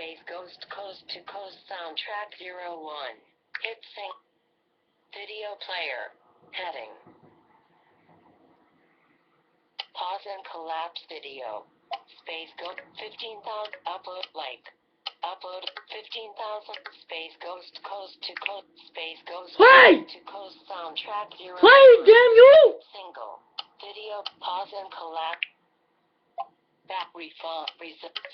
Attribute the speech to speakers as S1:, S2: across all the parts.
S1: Space Ghost Coast to Coast Soundtrack 01. Hit sync. Video player. Heading. Pause and collapse video. Space Ghost 15,000. Upload like. Upload 15,000. Space Ghost Coast to Coast. Space Ghost
S2: Play!
S1: to Coast Soundtrack 01.
S2: Play, damn you!
S1: Single. Video. Pause and collapse. Back refund.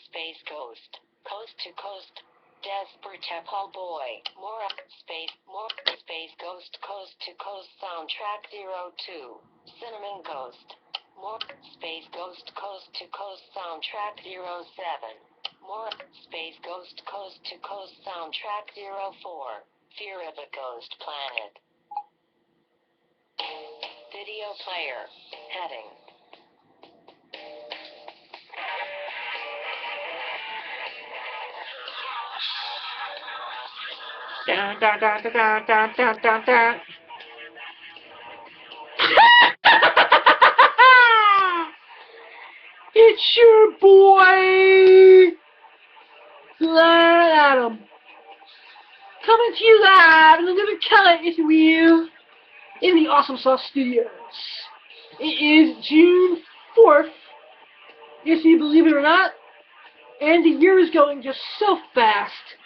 S1: Space Ghost. Coast to Coast. Desperate Tall Boy. More Space. More Space Ghost Coast to Coast Soundtrack 02. Cinnamon Ghost. More Space Ghost Coast to Coast Soundtrack 07. More Space Ghost Coast to Coast Soundtrack 04. Fear of a Ghost Planet. Video player. Heading.
S2: Dun, dun, dun, dun, dun, dun, dun, dun. It's your boy, Glad Adam, coming to you live in the living color, if you will, in the Awesome Sauce Studios. It is June 4th, if you believe it or not, and the year is going just so fast.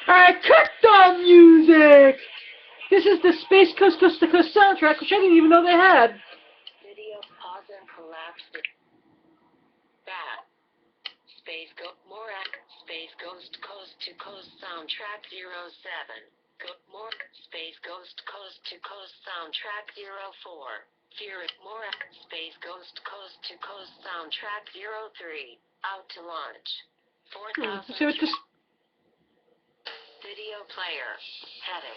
S2: Alright, cut the music! This is the Space Coast to Coast soundtrack, which I didn't even know they had.
S1: Video pause and collapse. Back. Space Space Ghost Coast to Coast Soundtrack 07. More Space Ghost Coast to Coast Soundtrack 04. Fear it. More Space Ghost Coast to Coast Soundtrack 03. Out to launch. 4,000.
S2: See what this...
S1: Video player. Heading.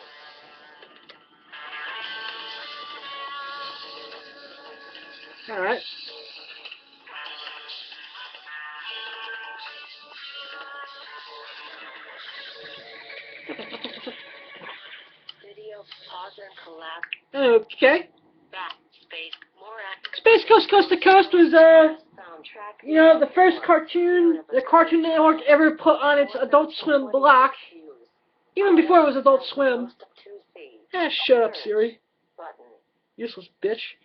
S2: Alright.
S1: Video pause and collapse.
S2: Okay.
S1: Back. Space. More
S2: Space Coast to Coast was,
S1: soundtrack.
S2: you know, the first cartoon the Cartoon Network ever put on its Adult Swim block. Even before it was Adult Swim. Shut up, Siri. Useless bitch.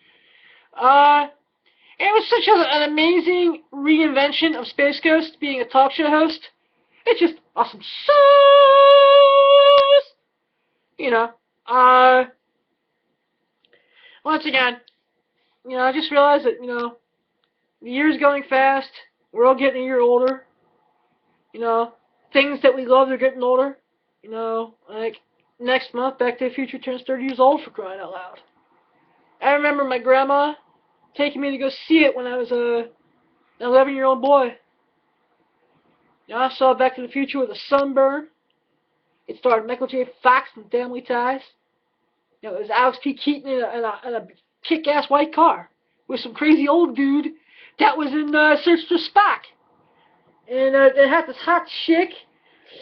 S2: It was such an amazing reinvention of Space Ghost being a talk show host. It's just awesome sauce! You know, once again, you know, I just realized that, you know, the year's going fast. We're all getting a year older. You know, things that we love are getting older. You know, like, next month, Back to the Future turns 30 years old, for crying out loud. I remember my grandma taking me to go see it when I was an 11-year-old boy. You know, I saw Back to the Future with a sunburn. It starred Michael J. Fox and Family Ties. You know, it was Alex P. Keaton in a kick-ass white car with some crazy old dude that was in Search for Spock. And it had this hot chick.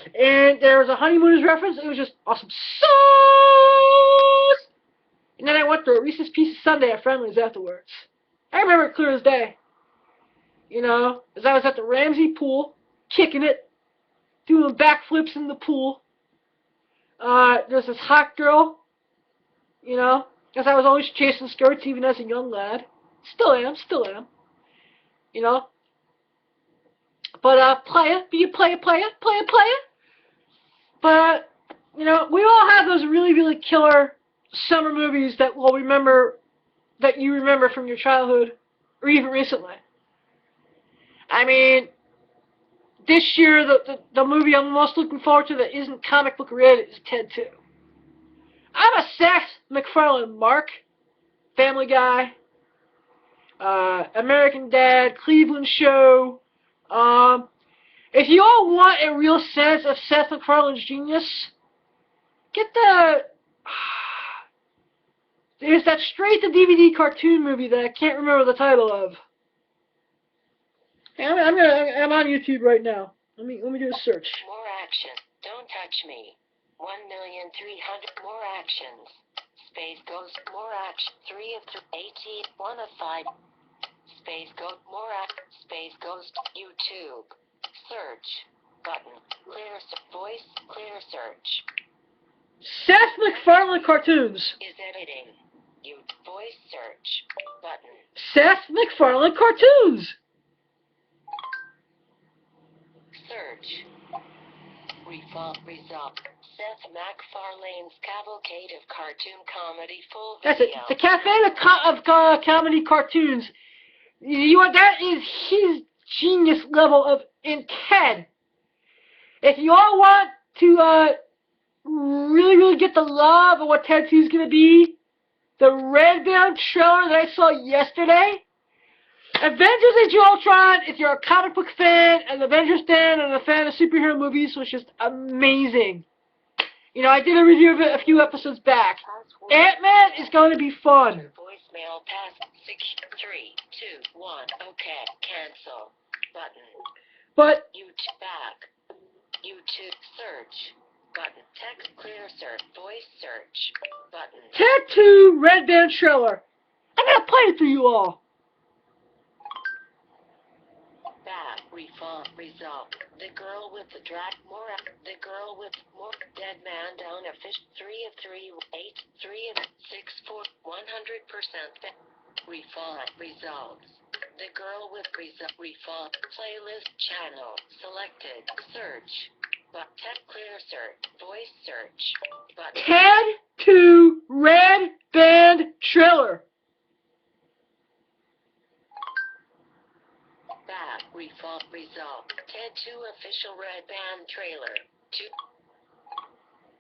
S2: And there was a Honeymooners reference. It was just awesome sauce! And then I went to a Reese's Pieces Sundae at Friendly's afterwards. I remember it clear as day. You know, as I was at the Ramsey pool, kicking it, doing backflips in the pool. There's this hot girl, you know, because I was always chasing skirts even as a young lad. Still am. You know. But, be a player. But, you know, we all have those really, really killer summer movies that we'll remember, that you remember from your childhood, or even recently. I mean, this year, the movie I'm most looking forward to that isn't comic book related is Ted 2. I'm a Seth MacFarlane mark. Family Guy, American Dad, Cleveland Show. If you all want a real sense of Seth MacFarlane's genius, get there's that straight-to-DVD cartoon movie that I can't remember the title of. Hey, I'm on YouTube right now. Let me do a search.
S1: More action. Don't touch me. 1,300,000 more actions. Space Ghost. More action. 3 of 18. 1 of 5. Space Ghost. More Space Ghost. YouTube. Search. Button. Voice. Clear search.
S2: Seth MacFarlane cartoons.
S1: Is editing. Voice search. Button.
S2: Seth MacFarlane cartoons.
S1: Search. Result. Seth MacFarlane's cavalcade of cartoon comedy full
S2: That's it.
S1: video.
S2: The cafe of comedy cartoons. You know, that is his genius level of in Ted. If you all want to really get the love of what Ted 2 is going to be, the Red Band trailer that I saw yesterday, Avengers Age of Ultron, if you're a comic book fan, an Avengers fan, and a fan of superhero movies, was just amazing. You know, I did a review of it a few episodes back. Ant-Man is going to be fun.
S1: Voicemail pass 6 3 2 1. Okay, cancel. Button.
S2: But
S1: YouTube back. YouTube search. Button. Text clear search. Voice search. Button.
S2: Ted 2 Red Band trailer. I'm going to play it for you all.
S1: Back. Result. The girl with the The girl with more. Dead man down a fish. 3 of 3. 8. 3 of 6 4. 100%. Results. The girl with playlist channel selected. Search. But Ted clear search. Voice search. Button.
S2: Ted 2 Red Band trailer.
S1: Back. Result. Ted 2 official Red Band trailer. 2.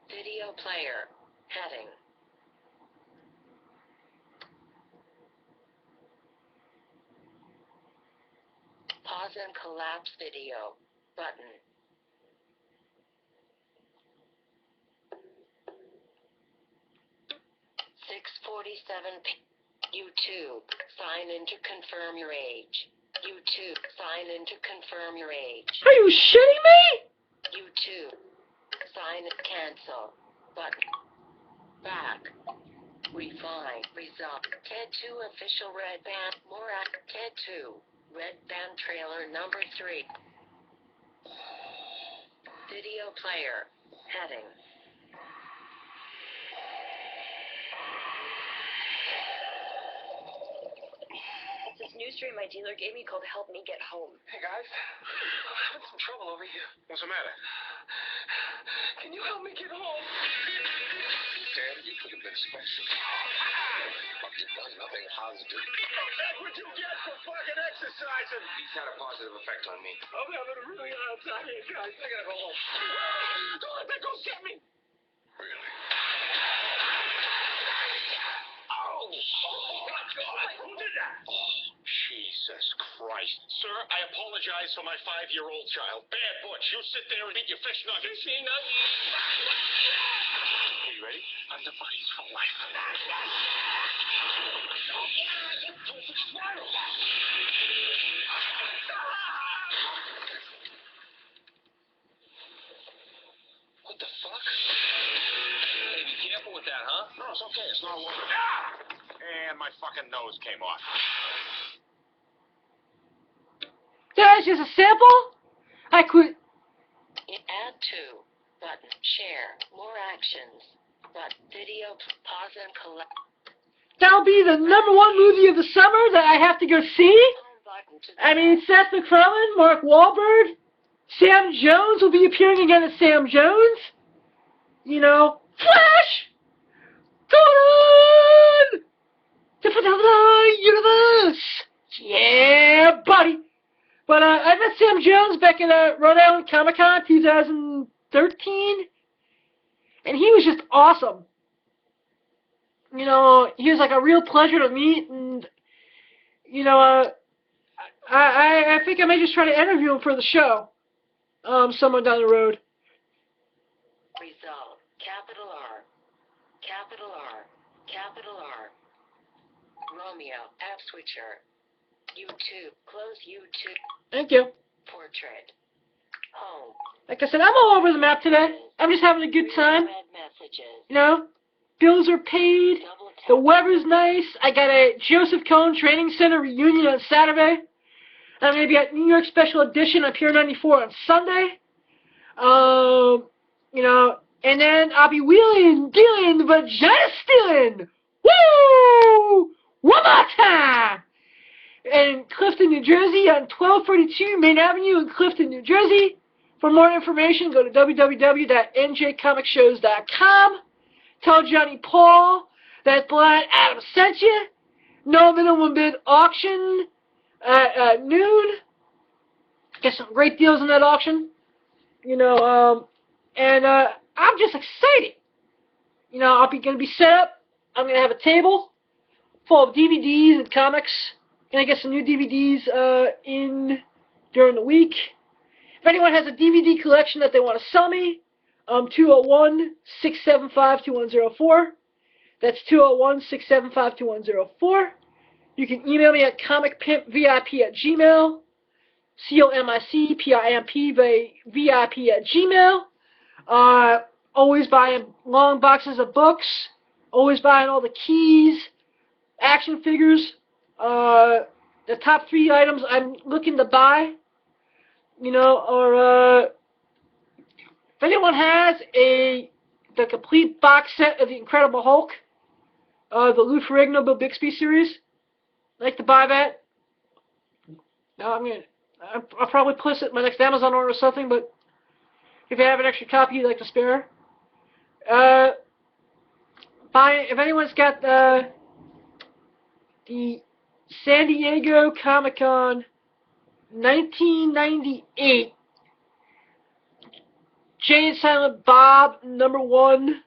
S1: Video player. Heading. Pause and collapse video. Button. YouTube. Sign in to confirm your age. YouTube. Sign in to confirm your age.
S2: Are you shitting me?
S1: YouTube. Sign in. Cancel. Button. Back. Refine. Result. Ted 2 official Red Band. More Ted 2. Red Band trailer number 3. Video player. Heading.
S3: It's this new stream my dealer gave me called Help Me Get Home.
S4: Hey guys, I'm having some trouble over here.
S5: What's the matter?
S4: Can you help me get home?
S5: Damn, you could have been special. But you've done nothing positive.
S4: That's what you get for fucking exercising.
S5: He's had a positive effect on me.
S4: I'm having a really hard time here, guys. I gotta go home. Don't let that go get me.
S5: Really?
S4: Oh my God! Who did that?
S5: Jesus Christ. Sir, I apologize for my 5-year-old child. Bad Butch, you sit there and eat your fish nuggets.
S4: Fishy nuggets.
S5: Are you ready? Under buddies for life.
S4: Don't spiral.
S5: What the fuck? Hey, be careful with that, huh? No, it's okay. It's not water. And my fucking nose came off.
S2: That's just a sample? I quit.
S1: Add to. Button. Share. More actions. Button. Video. Pause and collect.
S2: That'll be the #1 movie of the summer that I have to go see.
S1: Home button to the
S2: I mean, Seth MacFarlane, Mark Wahlberg, Sam Jones will be appearing again as Sam Jones. You know, Flash! Going on! Different universe! Yeah, buddy! But I met Sam Jones back in Rhode Island Comic Con 2013, and he was just awesome. You know, he was like a real pleasure to meet, and you know, I think I may just try to interview him for the show, somewhere down the road.
S1: Result. Capital R. Capital R. Capital R. Romeo. App switcher. YouTube. Close YouTube.
S2: Thank you.
S1: Portrait. Home.
S2: Like I said, I'm all over the map today. I'm just having a good time.
S1: Read messages.
S2: You know, bills are paid.
S1: Double tap.
S2: The weather's nice. I got a Joseph Cohn Training Center reunion on Saturday. I'm going to be at New York Special Edition on Pier 94 on Sunday. You know, and then I'll be wheeling, dealing, vagina stealing. Woo! One more time! In Clifton, New Jersey, on 1242 Main Avenue in Clifton, New Jersey. For more information, go to www.njcomicshows.com. Tell Johnny Paul that Blind Adam sent you. No minimum bid auction at noon. Get some great deals in that auction. You know, I'm just excited. You know, I'm going to be set up. I'm going to have a table full of DVDs and comics. Going to get some new DVDs in during the week. If anyone has a DVD collection that they want to sell me, 201-675-2104. That's 201-675-2104. You can email me at comicpimpvip@gmail. comicpimpvip@gmail. Always buying long boxes of books. Always buying all the keys, action figures. The top 3 items I'm looking to buy, you know, are if anyone has the complete box set of the Incredible Hulk, the Lou Ferrigno, Bill Bixby series, I'd like to buy that. No, I'll probably place it in my next Amazon order or something, but if you have an extra copy you'd like to spare, if anyone's got the San Diego Comic-Con 1998 Jay and Silent Bob #1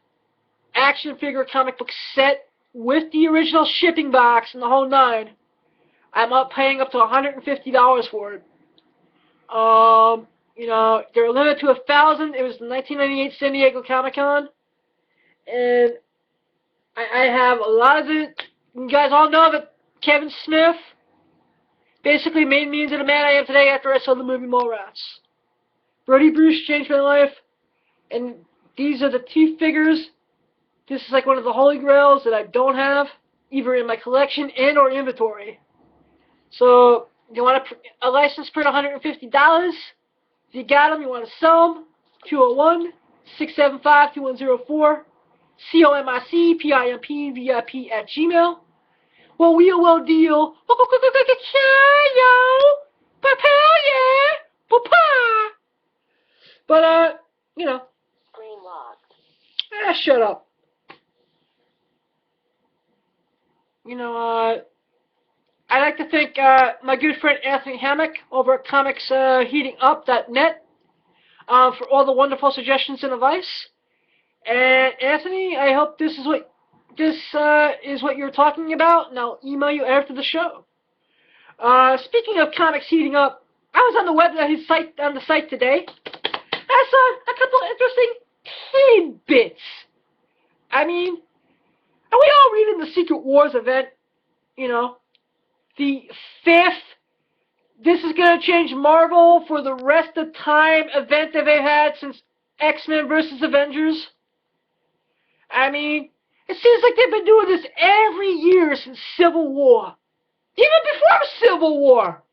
S2: action figure comic book set with the original shipping box and the whole 9, I'm paying up to $150 for it. You know, they're limited to 1,000. It was the 1998 San Diego Comic-Con, and I have a lot of it. You guys all know that Kevin Smith basically made me into the man I am today after I saw the movie Mallrats. Brody Bruce changed my life, and these are the 2 figures. This is like one of the holy grails that I don't have, either in my collection and or inventory. So, you want a license print $150. If you got them, you want to sell them, 201-675-2104, comicpimpvip@gmail. Well, we will deal. But, you know.
S1: Screen locked.
S2: Shut up. You know, I'd like to thank my good friend Anthony Hammock over at comicsheatingup.net for all the wonderful suggestions and advice. And Anthony, I hope this is what you're talking about, and I'll email you after the show. Speaking of Comics Heating Up, I was on the site today. I saw a couple of interesting tidbits. I mean, are we all reading the Secret Wars event? You know, the 5th, this is going to change Marvel for the rest of time event that they've had since X-Men vs. Avengers. I mean, it seems like they've been doing this every year since Civil War. Even before Civil War.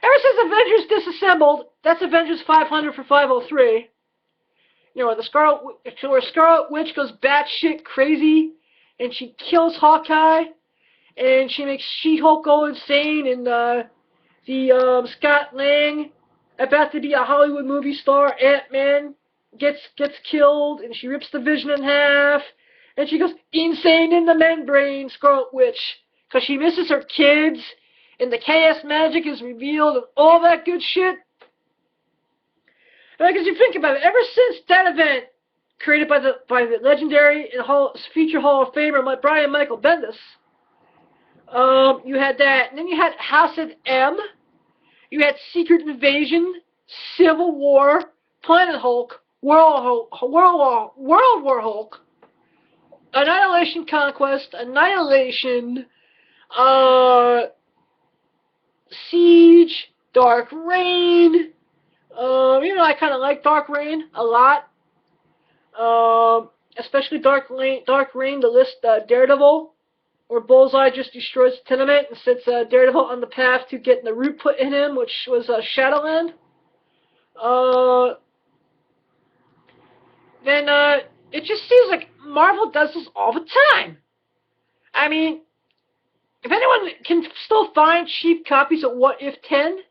S2: Ever since Avengers Disassembled, that's Avengers 500 for 503. You know, where Scarlet Witch goes batshit crazy, and she kills Hawkeye, and she makes She-Hulk go insane, and Scott Lang, about to be a Hollywood movie star, Ant-Man, gets killed, and she rips the Vision in half, and she goes insane in the membrane, Scarlet Witch, because she misses her kids, and the chaos magic is revealed, and all that good shit. And because you think about it, ever since that event, created by the legendary and future Hall of Famer Brian Michael Bendis, you had that, and then you had House of M, you had Secret Invasion, Civil War, Planet Hulk, World War Hulk, Annihilation Conquest, Annihilation, Siege, Dark Reign. You know, I kind of like Dark Reign a lot. Especially Dark Reign to list Daredevil, where Bullseye just destroys the tenement and sets Daredevil on the path to getting the root put in him, which was Shadowland. then it just seems like Marvel does this all the time. I mean, if anyone can still find cheap copies of What If 10,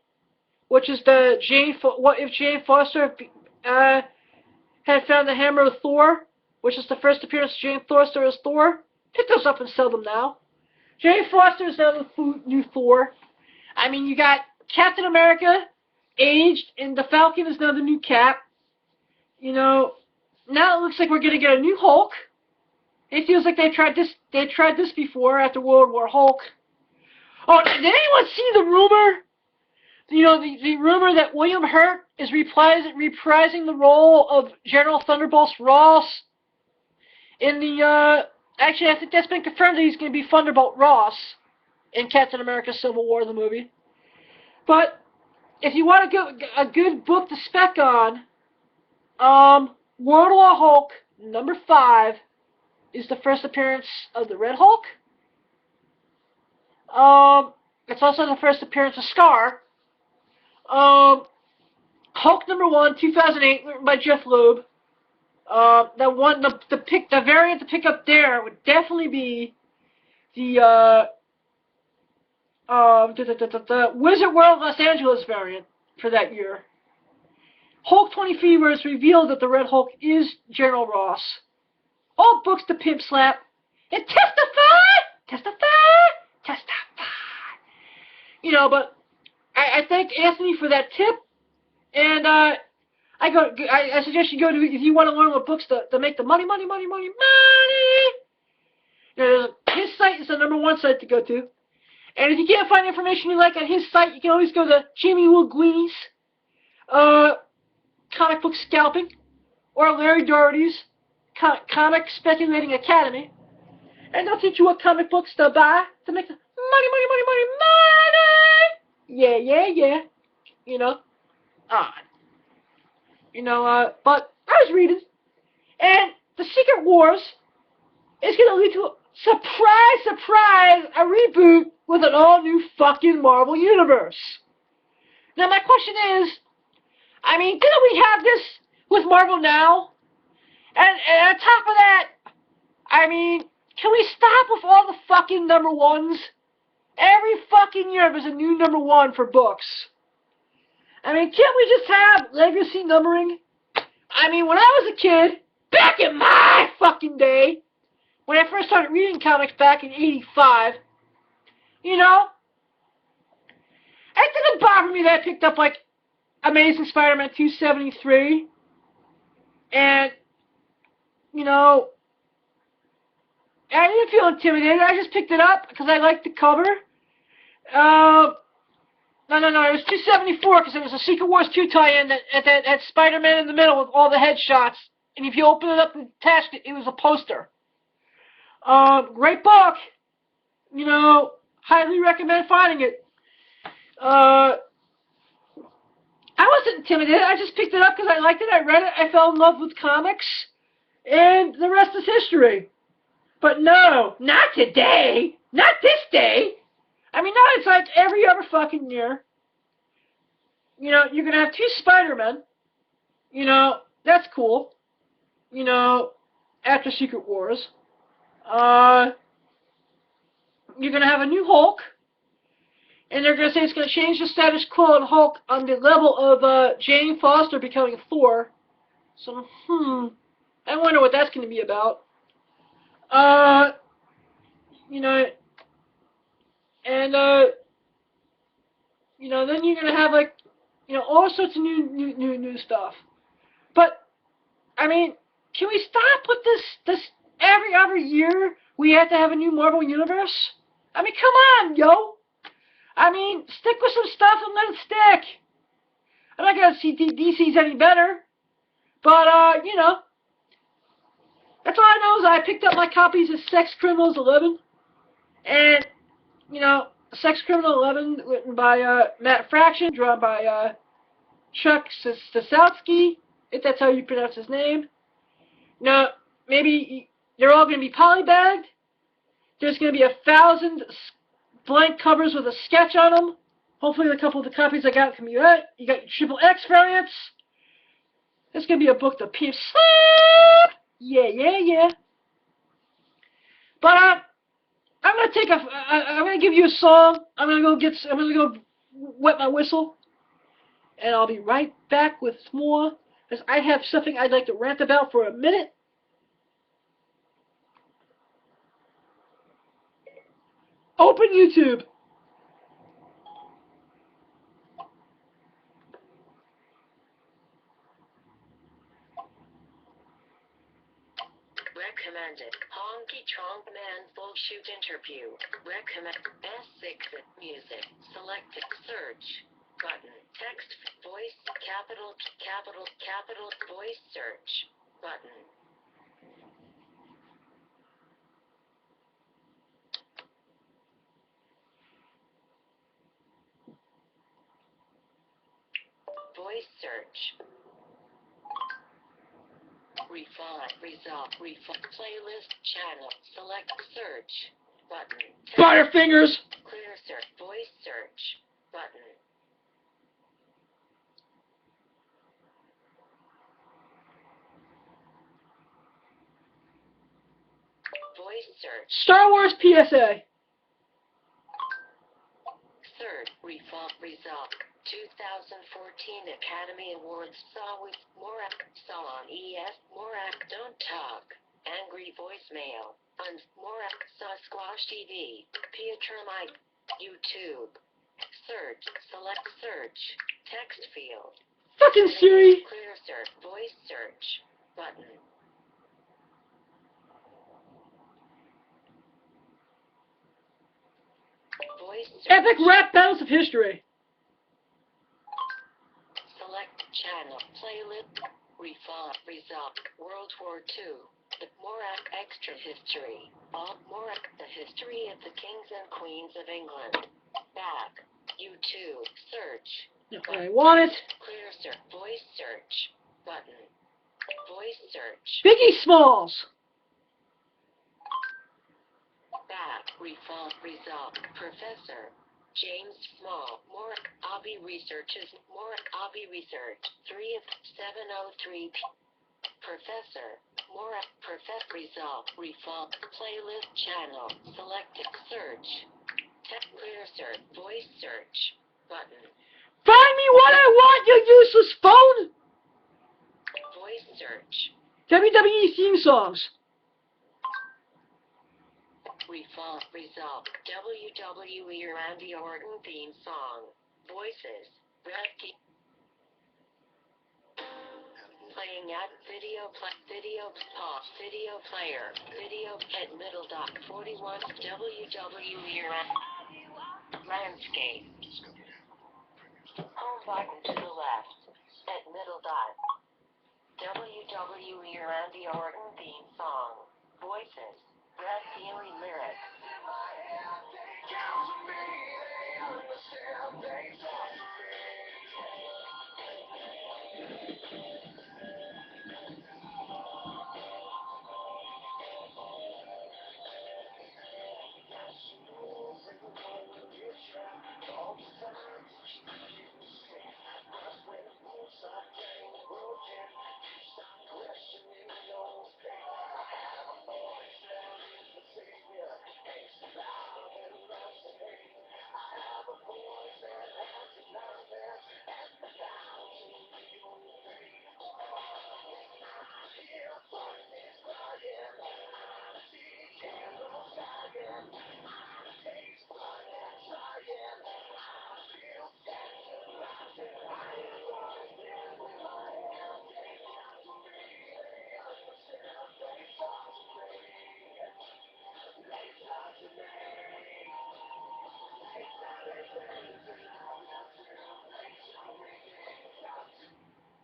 S2: which is the What If Jane Foster had found the hammer of Thor, which is the first appearance of Jane Foster as Thor, pick those up and sell them now. Jane Foster is now the new Thor. I mean, you got Captain America, aged, and the Falcon is now the new Cap. You know, now it looks like we're gonna get a new Hulk. It feels like they tried this before after World War Hulk. Oh, did anyone see the rumor? You know, the rumor that William Hurt is reprising the role of General Thunderbolts Ross in the, actually I think that's been confirmed that he's going to be Thunderbolt Ross in Captain America Civil War, the movie. But, if you want a good book to spec on, World War Hulk, number 5, is the first appearance of the Red Hulk. It's also the first appearance of Scar. Hulk number 1, 2008, written by Jeff Loeb. The variant to pick up there would definitely be the Wizard World Los Angeles variant for that year. Hulk 23, where it's revealed that the Red Hulk is General Ross. All books to pimp slap. And testify. You know, but I thank Anthony for that tip, and I suggest you go to, if you want to learn what books to make the money. You know, his site is the #1 site to go to, and if you can't find information you like on his site, you can always go to Jamie Woolguini's Comic Book Scalping, or Larry Doherty's Comic Speculating Academy, and they'll teach you what comic books to buy to make the money. Yeah. You know, but I was reading, and the Secret Wars is going to lead to surprise, a reboot with an all-new fucking Marvel Universe. Now, my question is, I mean, didn't we have this with Marvel now? And on top of that, I mean, can we stop with all the fucking #1s? Every fucking year there's a new #1 for books. I mean, can't we just have legacy numbering? I mean, when I was a kid, back in my fucking day, when I first started reading comics back in '85, you know, it didn't bother me that I picked up, like, Amazing Spider-Man 273, and, you know, I didn't feel intimidated. I just picked it up because I liked the cover. No, it was 274 because it was a Secret Wars 2 tie-in that had Spider-Man in the middle with all the headshots, and if you open it up and attached it, it was a poster. Great book. You know, highly recommend finding it. I wasn't intimidated. I just picked it up because I liked it. I read it. I fell in love with comics, and the rest is history. But no, not today. Not this day. I mean, now it's like every other fucking year. You know, you're going to have 2 Spider-Men. You know, that's cool. You know, after Secret Wars. You're going to have a new Hulk. And they're going to say it's going to change the status quo on Hulk on the level of Jane Foster becoming Thor. So, I wonder what that's going to be about. You know, and, you know, then you're going to have, like, you know, all sorts of new stuff. But, I mean, can we stop with this every other year we have to have a new Marvel Universe? I mean, come on, yo! I mean, stick with some stuff and let it stick. I'm not going to see DC's any better. But, you know, that's all I know is I picked up my copies of Sex Criminals 11. And, you know, Sex Criminal 11, written by Matt Fraction, drawn by Chuck Stasowski, if that's how you pronounce his name. Now, maybe they're all going to be polybagged. There's going to be 1,000 blank covers with a sketch on them. Hopefully a couple of the copies I got can be that. You got your XXX variants. That's gonna be a book to pimp. Yeah. But I'm gonna I'm gonna give you a song. I'm gonna go wet my whistle, and I'll be right back with more. Because I have something I'd like to rant about for a minute. Open YouTube.
S1: Recommended. Honky Tonk Man Full Shoot Interview. Recommend. S6 Music. Selected. Search. Button. Text. Voice. Capital. Voice search. Button. Voice search. Refine. Resolve. Refine. Playlist. Channel. Select. Search. Button. Text.
S2: Butterfingers.
S1: Clear search. Voice search. Button. Voice search.
S2: Star Wars PSA.
S1: Third, Resolve. 2014 Academy Awards saw with Morak, saw on ES, Morak Don't Talk, Angry Voicemail, on Morak saw Squash TV, Pietra Mike, YouTube. Search, select search, text field.
S2: Fucking Siri.
S1: Clear search, voice search, button. Voice search.
S2: Epic rap battles of history.
S1: Select channel, playlist, resolve, World War II, the Morak Extra History, Morak, the history of the kings and queens of England. Back, YouTube, search.
S2: I want it.
S1: Clear search, voice search, button. Voice search.
S2: Biggie Smalls.
S1: Back, resolve, Professor. James Small, Morak Abbey Researches, Morak Abbey Research, 3 of 703. Professor, Morak, Resolve, Playlist Channel, Selected Search, Tech Clear Search, Voice Search, button.
S2: Find me what I want, you useless phone.
S1: Voice Search.
S2: WWE theme songs.
S1: Resolve, WWE Randy Orton theme song, Voices, Red Key. Playing at video pause, video player, video at middle dot 41 WWE landscape. Home button to the left, at middle dot. WWE Randy Orton theme song, Voices, Red Healy lyrics.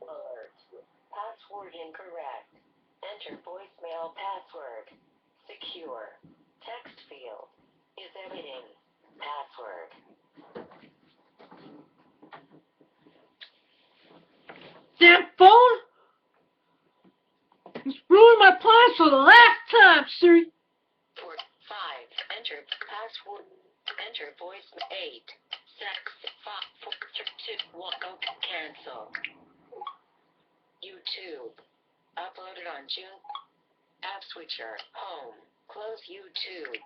S1: Alert. Password incorrect. Enter voicemail password. Secure. Text field. Is editing. Password.
S2: Damn phone. It's ruined my plans for the last time, Siri.
S1: Port 5. Enter password. Enter voice 8. 6. 5. 4. 2. 1. OK. Cancel. YouTube. Uploaded on June. App switcher. Home. Close YouTube.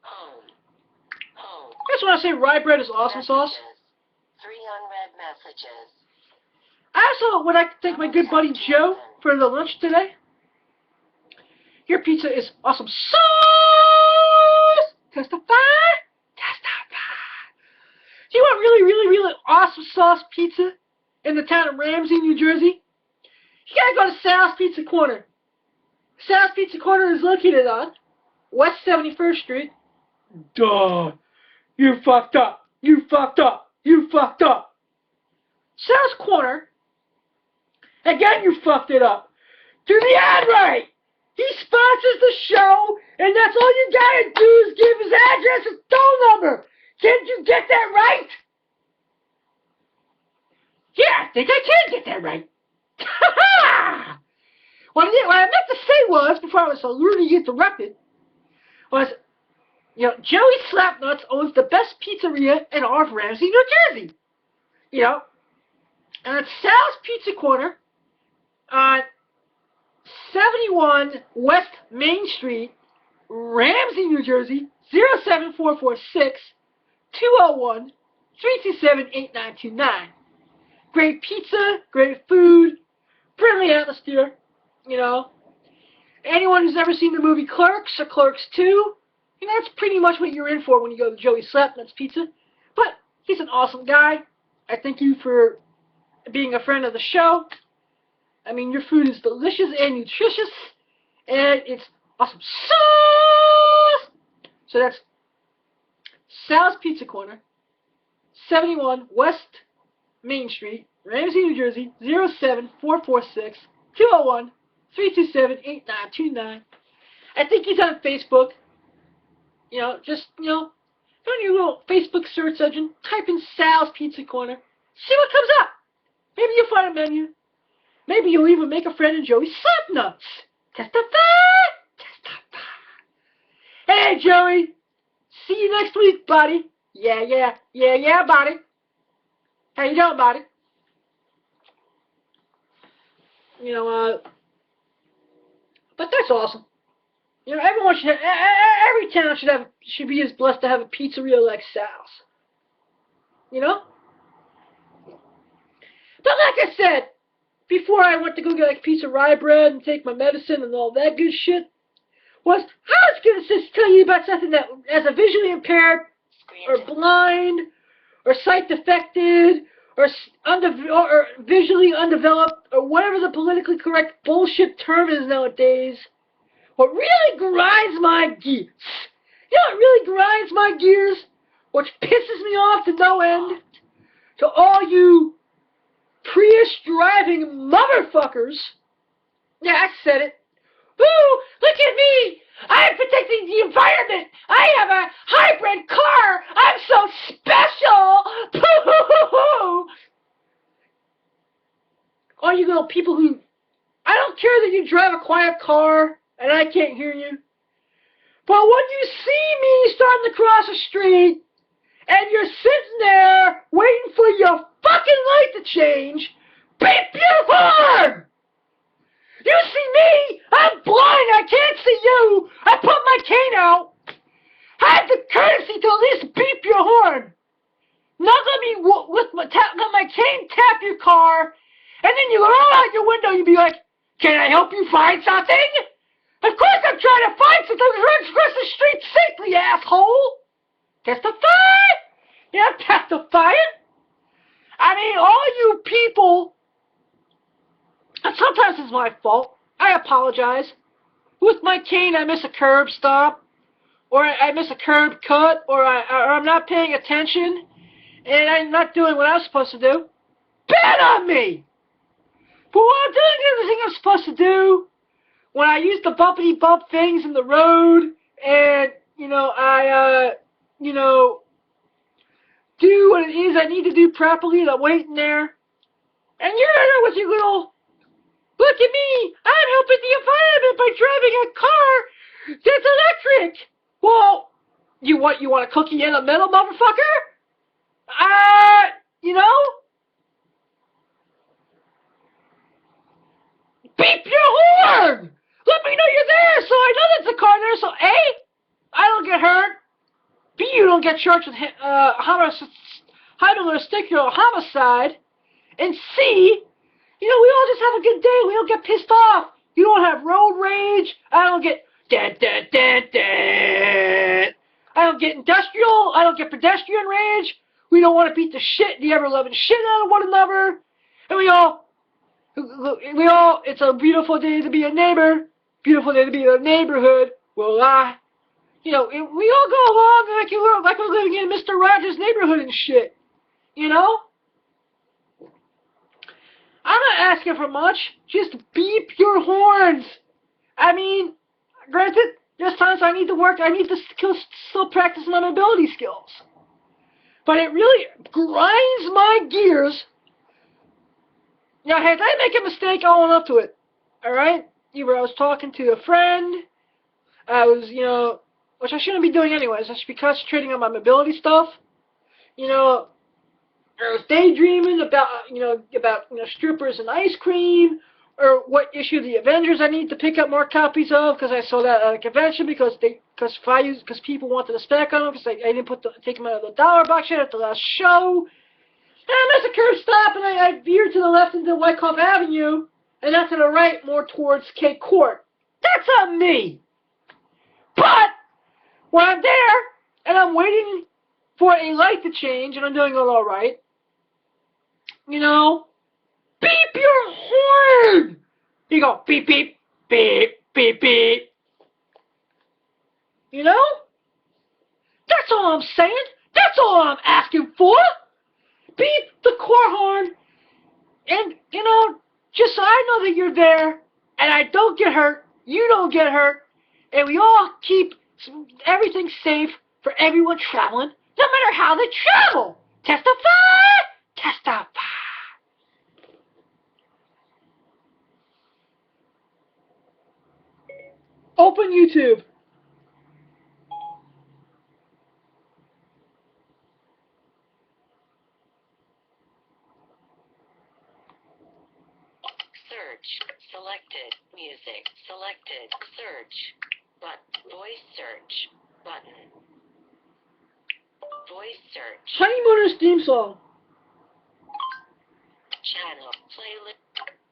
S1: Home. Home.
S2: That's when I say rye bread is awesome sauce.
S1: Messages. 3 unread messages.
S2: I also would like to thank my good buddy Joe for the lunch today. Your pizza is awesome sauce! Testify! Testify! Do you want really, really, really awesome sauce pizza in the town of Ramsey, New Jersey? You gotta go to Sal's Pizza Corner. Sal's Pizza Corner is located on West 71st Street. Duh! You fucked up! You fucked up! You fucked up! Sal's Corner. Again, you fucked it up. Do the ad right! He sponsors the show, and that's all you gotta do is give his address and phone number. Can't you get that right? Yeah, I think I can get that right. Ha-ha! What I meant to say was, before I was so rudely interrupted, was, Joey Slapnuts owns the best pizzeria in all of Ramsey, New Jersey. And it's Sal's Pizza Corner on 71 West Main Street, Ramsey, New Jersey, 07446 201 327 8929. Great pizza, great food, friendly atmosphere, Anyone who's ever seen the movie Clerks or Clerks 2, that's pretty much what you're in for when you go to Joey Slapnuts Pizza. But he's an awesome guy. I thank you for being a friend of the show. I mean, your food is delicious and nutritious, and it's awesome sauce! So that's Sal's Pizza Corner, 71 West Main Street, Ramsey, New Jersey, 07446 201 327 8929. I think he's on Facebook. Go in your little Facebook search engine, type in Sal's Pizza Corner, see what comes up. Maybe you'll find a menu. Maybe you'll even make a friend in Joey Slapnuts. Testify! Testify! Hey, Joey! See you next week, buddy. Yeah, buddy. How you doing, buddy? But that's awesome. Everyone should every town should be as blessed to have a pizzeria like Sal's. But like I said, before I went to go get a piece of rye bread and take my medicine and all that good shit, I was going to just tell you about something that, as a visually impaired, or blind, or sight defected, or visually undeveloped, or whatever the politically correct bullshit term is nowadays, what really grinds my gears, what really grinds my gears, which pisses me off to no end, to all you Prius driving motherfuckers. Yeah, I said it. Ooh, look at me! I'm protecting the environment! I have a hybrid car! I'm so special! Poo-hoo-hoo-hoo! All you little people who... I don't care that you drive a quiet car and I can't hear you. But when you see me starting to cross the street and you're sitting there waiting for your fucking light to change, beep your horn! You see me? I'm blind. I can't see you. I put my cane out. Have the courtesy to at least beep your horn. Not let me let my cane tap your car, and then you roll out your window. You be like, "Can I help you find something?" Of course I'm trying to find something. Run across the street safely, asshole. Testify? Yeah, I'm testifying. I mean, all you people. And sometimes it's my fault. I apologize. With my cane, I miss a curb stop, or I miss a curb cut, or I'm not paying attention, and I'm not doing what I'm supposed to do. Bad on me! But when I'm doing everything I'm supposed to do, when I use the bumpity bump things in the road, and I do what it is I need to do properly, and I'm waiting there, and you're there with your little. Look at me! I'm helping the environment by driving a car that's electric! Well, you want a cookie in the middle, motherfucker? beep your horn! Let me know you're there so I know that's a car there, so A, I don't get hurt, B, you don't get charged with homicide, and C, we all just have a good day. We don't get pissed off. You don't have road rage. I don't get dead. I don't get industrial. I don't get pedestrian rage. We don't want to beat the ever-loving shit out of one another. And we all, it's a beautiful day to be a neighbor. Beautiful day to be in a neighborhood. Well, we all go along like we're living in Mr. Rogers' neighborhood and shit. I'm not asking for much. Just beep your horns. I mean, granted, there's times I need to work. I need to still practice my mobility skills. But it really grinds my gears. Hey, if I make a mistake, I'll own up to it. Alright? Either I was talking to a friend, I was, which I shouldn't be doing anyways. I should be concentrating on my mobility stuff. I was daydreaming about strippers and ice cream, or what issue of the Avengers I need to pick up more copies of, because I saw that at a convention, because people wanted the spec on them, because I didn't take them out of the dollar box yet at the last show. And I missed a curb stop, and I veered to the left into Wyckoff Avenue, and not to the right, more towards Cape Court. That's on me! But, when I'm there, and I'm waiting for a light to change, and I'm doing it all right, beep your horn! You go beep, beep, beep, beep, beep. That's all I'm saying. That's all I'm asking for. Beep the car horn. And, just so I know that you're there, and I don't get hurt, you don't get hurt, and we all keep everything safe for everyone traveling, no matter how they travel. Testify! Testify! Open YouTube.
S1: Search. Selected. Music. Selected. Search. Voice search. Button. Voice search.
S2: Honeymooners theme song.
S1: Channel. Playlist.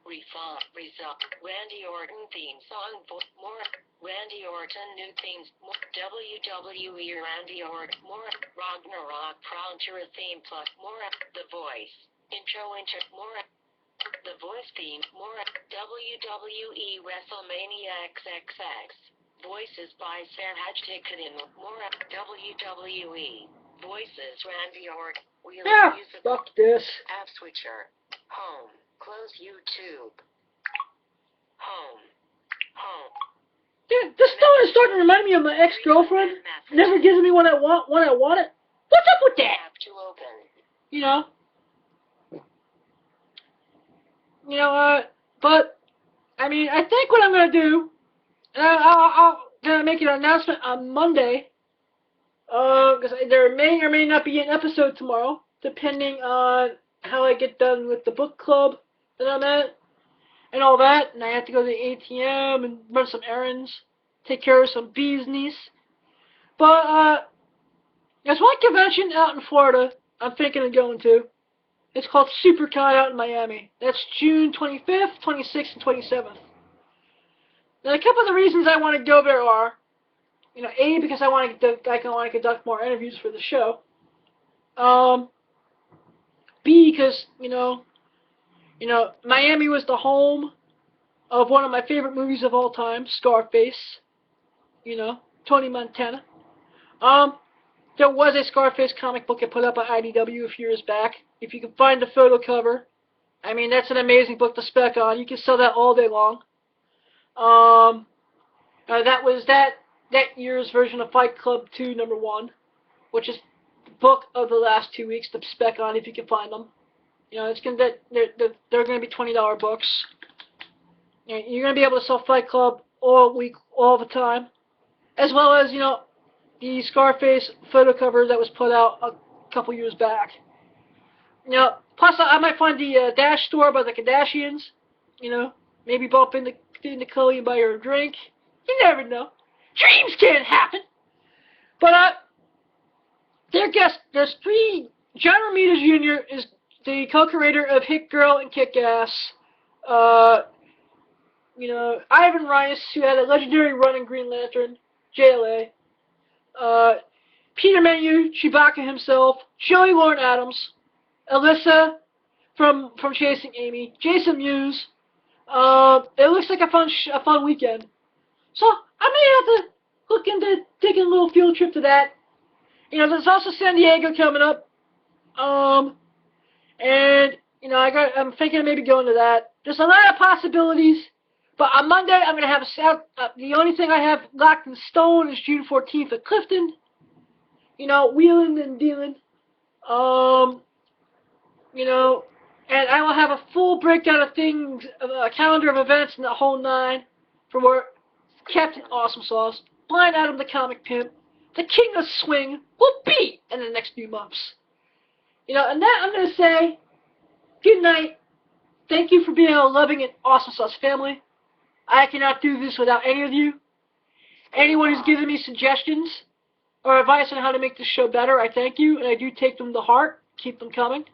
S1: Result. Randy Orton theme song. More. Randy Orton new themes. More. WWE Randy Orton. More. Ragnarok Frontier theme plus more. The Voice. Intro. More. The Voice theme. More. WWE WrestleMania XXX. Voices by Serhaj Ticketin. More. WWE. Voices Randy Orton.
S2: Fuck this.
S1: App switcher. Home. Close YouTube. Home.
S2: Dude, this stuff is starting to remind me of my ex-girlfriend. Never gives me what I want when I want it. What's up with that?
S1: App to open.
S2: But, I think what I'm going to do, and I'll gonna make an announcement on Monday, because there may or may not be an episode tomorrow, depending on how I get done with the book club that I'm at, and all that, and I have to go to the ATM and run some errands, take care of some business. But, there's one convention out in Florida I'm thinking of going to. It's called SuperCon out in Miami. That's June 25th, 26th, and 27th. Now, a couple of the reasons I want to go there are, A, because I want to conduct more interviews for the show. B, because, Miami was the home of one of my favorite movies of all time, Scarface. Tony Montana. There was a Scarface comic book I put up on IDW a few years back. If you can find the photo cover, that's an amazing book to spec on. You can sell that all day long. That was that year's version of Fight Club 2 #1, which is the book of the last 2 weeks to spec on if you can find them. They're going to be $20 books. You're going to be able to sell Fight Club all week, all the time, as well as the Scarface photo cover that was put out a couple years back. Plus I might find the Dash store by the Kardashians. Maybe bump into Chloe and buy her a drink. You never know. Dreams can't happen. But there's three. John Romita Jr. is the co-creator of Hit Girl and Kick-Ass. Ivan Reis, who had a legendary run in Green Lantern, JLA. Peter Mayhew, Chewbacca himself, Joey Lauren Adams, Alyssa from Chasing Amy, Jason Mewes. It looks like a fun weekend. So I may have to look into taking a little field trip to that. There's also San Diego coming up. I'm thinking of maybe going to that. There's a lot of possibilities. But on Monday, I'm going to have the only thing I have locked in stone is June 14th at Clifton. Wheeling and dealing. And I will have a full breakdown of things, a calendar of events and the whole nine for where Captain Awesome Sauce, Blind Adam the Comic Pimp, the King of Swing will be in the next few months. And that I'm going to say, good night. Thank you for being a loving and Awesome Sauce family. I cannot do this without any of you. Anyone who's given me suggestions or advice on how to make this show better, I thank you, and I do take them to heart. Keep them coming.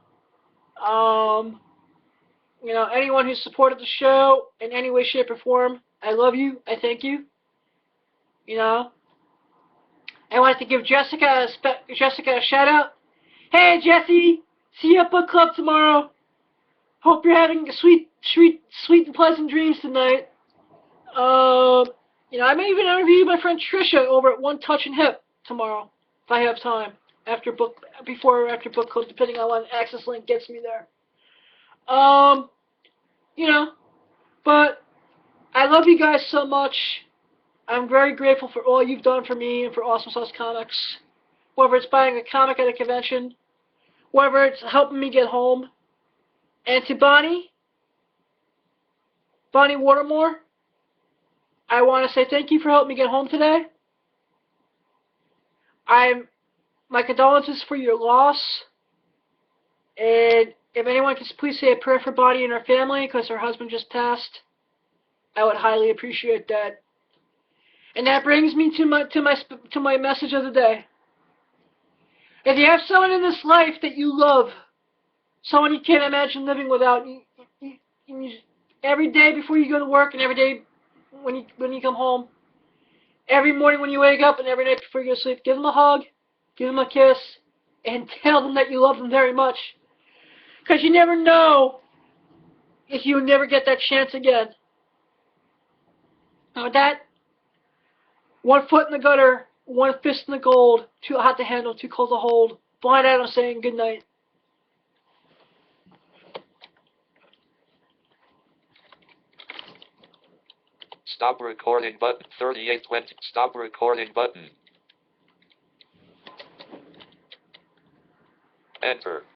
S2: Anyone who's supported the show in any way, shape, or form, I love you. I thank you. I wanted to give Jessica a shout out. Hey, Jessie, see you at book club tomorrow. Hope you're having sweet and pleasant dreams tonight. I may even interview my friend Trisha over at One Touch and Hip tomorrow, if I have time, before or after book club, depending on when Access Link gets me there. But I love you guys so much. I'm very grateful for all you've done for me and for Awesome Sauce Comics. Whether it's buying a comic at a convention, whether it's helping me get home. And to Bonnie Watermore, I want to say thank you for helping me get home today. My condolences for your loss. And if anyone could please say a prayer for Bonnie and her family, because her husband just passed, I would highly appreciate that. And that brings me to my message of the day. If you have someone in this life that you love, someone you can't imagine living without, every day before you go to work and every day when you come home, every morning when you wake up and every night before you go to sleep, give them a hug, give them a kiss, and tell them that you love them very much. Because you never know if you never get that chance again. And with that, 1 foot in the gutter, 1 fist in the gold, too hot to handle, too cold to hold. Blind Adam saying good night.
S6: Stop recording button 3820. Stop recording button. Enter.